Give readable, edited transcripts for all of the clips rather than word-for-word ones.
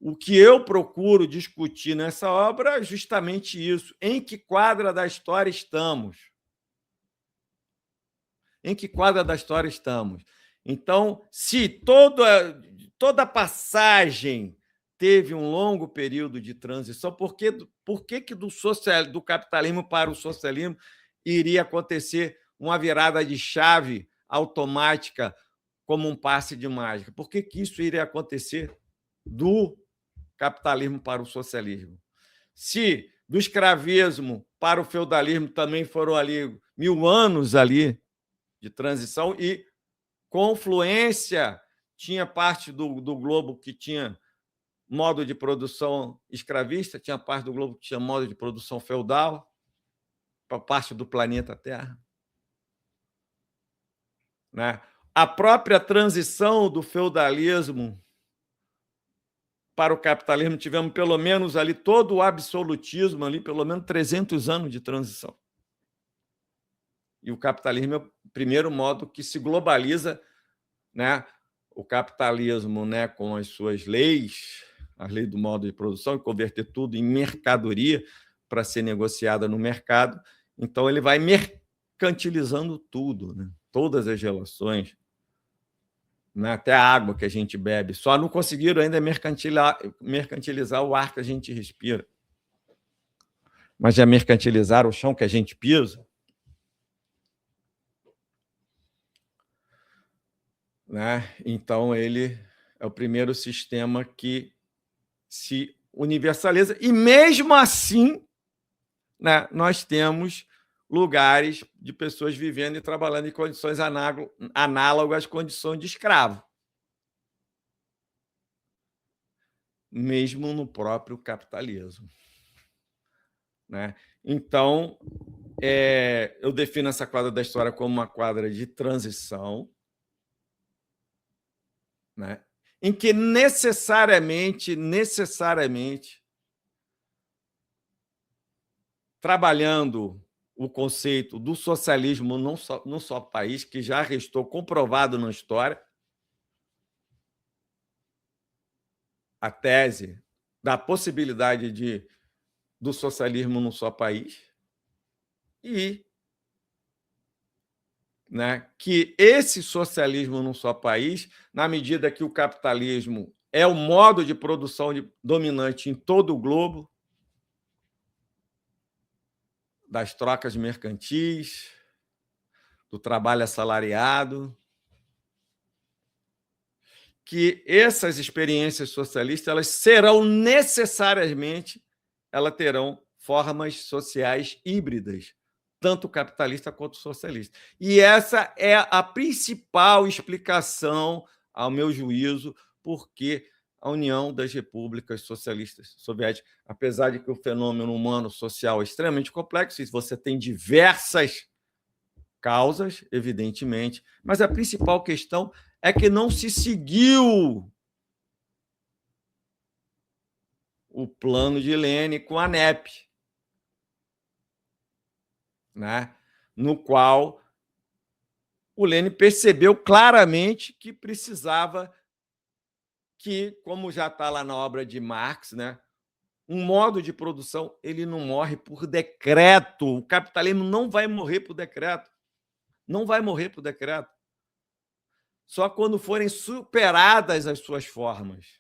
o que eu procuro discutir nessa obra é justamente isso. Em que quadra da história estamos? Em que quadra da história estamos? Então, se toda passagem teve um longo período de transição, por que do capitalismo para o socialismo iria acontecer uma virada de chave automática como um passe de mágica? Por que isso iria acontecer do capitalismo para o socialismo? Se do escravismo para o feudalismo também foram ali 1000 anos ali de transição e confluência, tinha parte do globo que tinha modo de produção escravista, tinha parte do globo que tinha modo de produção feudal, para parte do planeta Terra. Né? A própria transição do feudalismo para o capitalismo, tivemos pelo menos ali todo o absolutismo, ali, pelo menos 300 anos de transição. E o capitalismo é o primeiro modo que se globaliza, né? O capitalismo, né, com as suas leis, as leis do modo de produção, e converter tudo em mercadoria para ser negociada no mercado. Então, ele vai mercantilizando tudo, né? Todas as relações, né? Até a água que a gente bebe. Só não conseguiram ainda mercantilizar o ar que a gente respira. Mas já mercantilizaram o chão que a gente pisa. Né? Então, ele é o primeiro sistema que se universaliza. E, mesmo assim, né, nós temos lugares de pessoas vivendo e trabalhando em condições análogas às condições de escravo. Mesmo no próprio capitalismo. Né? Então, eu defino essa quadra da história como uma quadra de transição, né? Em que necessariamente, trabalhando o conceito do socialismo num só país, que já restou comprovado na história, a tese da possibilidade do socialismo num só país, e, né, que esse socialismo num só país, na medida que o capitalismo é o modo de produção dominante em todo o globo, das trocas mercantis, do trabalho assalariado, que essas experiências socialistas elas serão necessariamente, elas terão formas sociais híbridas, tanto capitalista quanto socialista. E essa é a principal explicação, ao meu juízo, porque a União das Repúblicas Socialistas Soviéticas, apesar de que o fenômeno humano social é extremamente complexo, e você tem diversas causas, evidentemente, mas a principal questão é que não se seguiu o plano de Lênin com a NEP, né? No qual o Lênin percebeu claramente que precisava que, como já está lá na obra de Marx, né, um modo de produção ele não morre por decreto. O capitalismo não vai morrer por decreto. Não vai morrer por decreto. Só quando forem superadas as suas formas.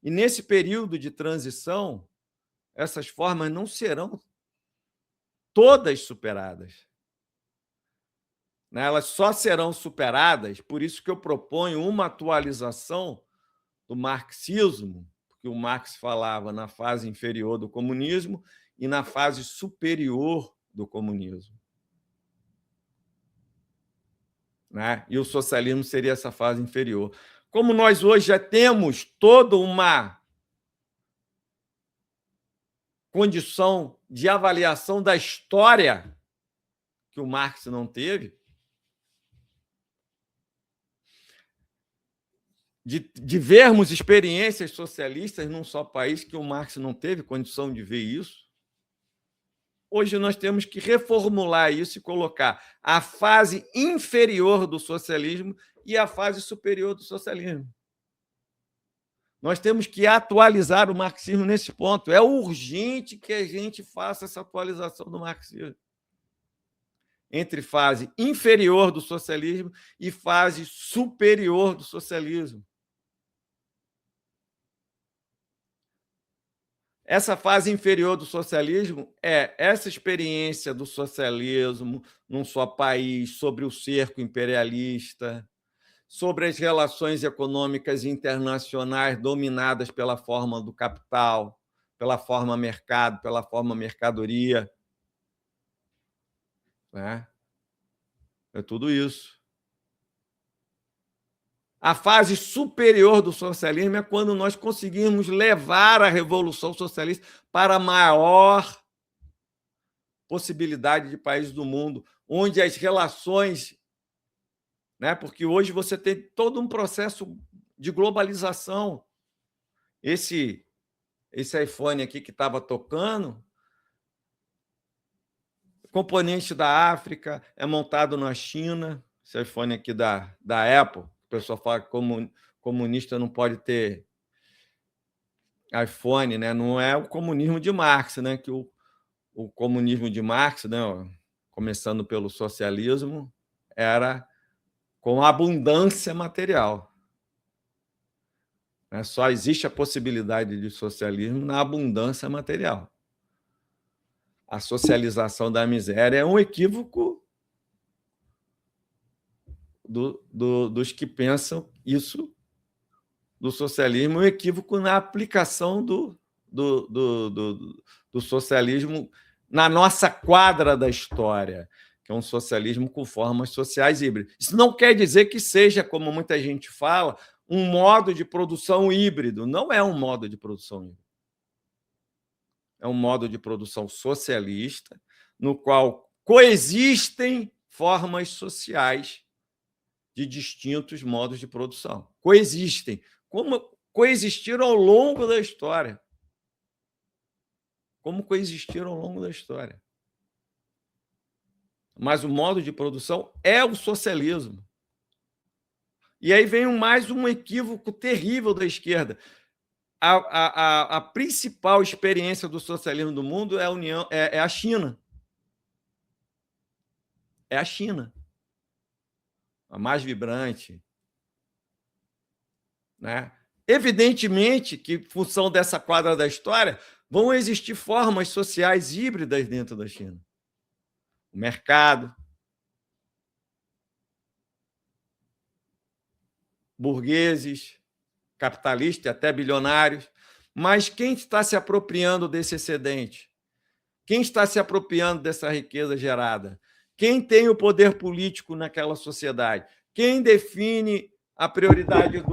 E nesse período de transição, essas formas não serão todas superadas. Elas só serão superadas, por isso que eu proponho uma atualização do marxismo, porque o Marx falava na fase inferior do comunismo e na fase superior do comunismo. E o socialismo seria essa fase inferior. Como nós hoje já temos toda uma condição de avaliação da história que o Marx não teve, de vermos experiências socialistas num só país que o Marx não teve condição de ver isso, hoje nós temos que reformular isso e colocar a fase inferior do socialismo e a fase superior do socialismo. Nós temos que atualizar o marxismo nesse ponto. É urgente que a gente faça essa atualização do marxismo entre fase inferior do socialismo e fase superior do socialismo. Essa fase inferior do socialismo é essa experiência do socialismo num só país, sobre o cerco imperialista, sobre as relações econômicas internacionais dominadas pela forma do capital, pela forma mercado, pela forma mercadoria. Né? É tudo isso. A fase superior do socialismo é quando nós conseguimos levar a revolução socialista para a maior possibilidade de países do mundo, onde as relações, né? Porque hoje você tem todo um processo de globalização. Esse iPhone aqui que estava tocando, componente da África, é montado na China. Esse iPhone aqui da Apple, o pessoal fala que comunista não pode ter iPhone, né? Não é o comunismo de Marx, né? Que o comunismo de Marx, né? Começando pelo socialismo, era com abundância material. Só existe a possibilidade de socialismo na abundância material. A socialização da miséria é um equívoco dos que pensam isso do socialismo, um equívoco na aplicação do socialismo na nossa quadra da história, que é um socialismo com formas sociais híbridas. Isso não quer dizer que seja, como muita gente fala, um modo de produção híbrido. Não é um modo de produção híbrido. É um modo de produção socialista, no qual coexistem formas sociais de distintos modos de produção. Coexistem, como coexistiram ao longo da história. Como coexistiram ao longo da história. Mas o modo de produção é o socialismo. E aí vem mais um equívoco terrível da esquerda. A principal experiência do socialismo do mundo é a China. É a China. A mais vibrante. Né? Evidentemente que, em função dessa quadra da história, vão existir formas sociais híbridas dentro da China. O mercado, burgueses, capitalistas e até bilionários. Mas quem está se apropriando desse excedente? Quem está se apropriando dessa riqueza gerada? Quem tem o poder político naquela sociedade? Quem define a prioridade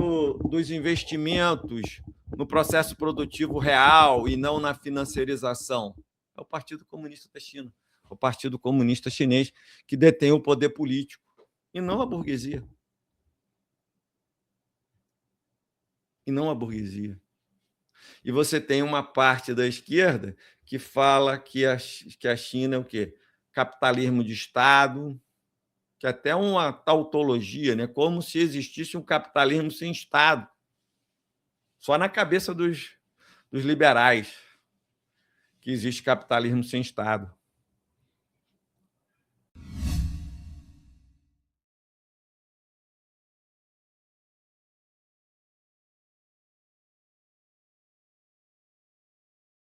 dos investimentos no processo produtivo real e não na financiarização? É o Partido Comunista da China, o Partido Comunista Chinês, que detém o poder político, e não a burguesia. E não a burguesia. E você tem uma parte da esquerda que fala que a China é o quê? Capitalismo de Estado, que até é uma tautologia, né? Como se existisse um capitalismo sem Estado. Só na cabeça dos liberais que existe capitalismo sem Estado.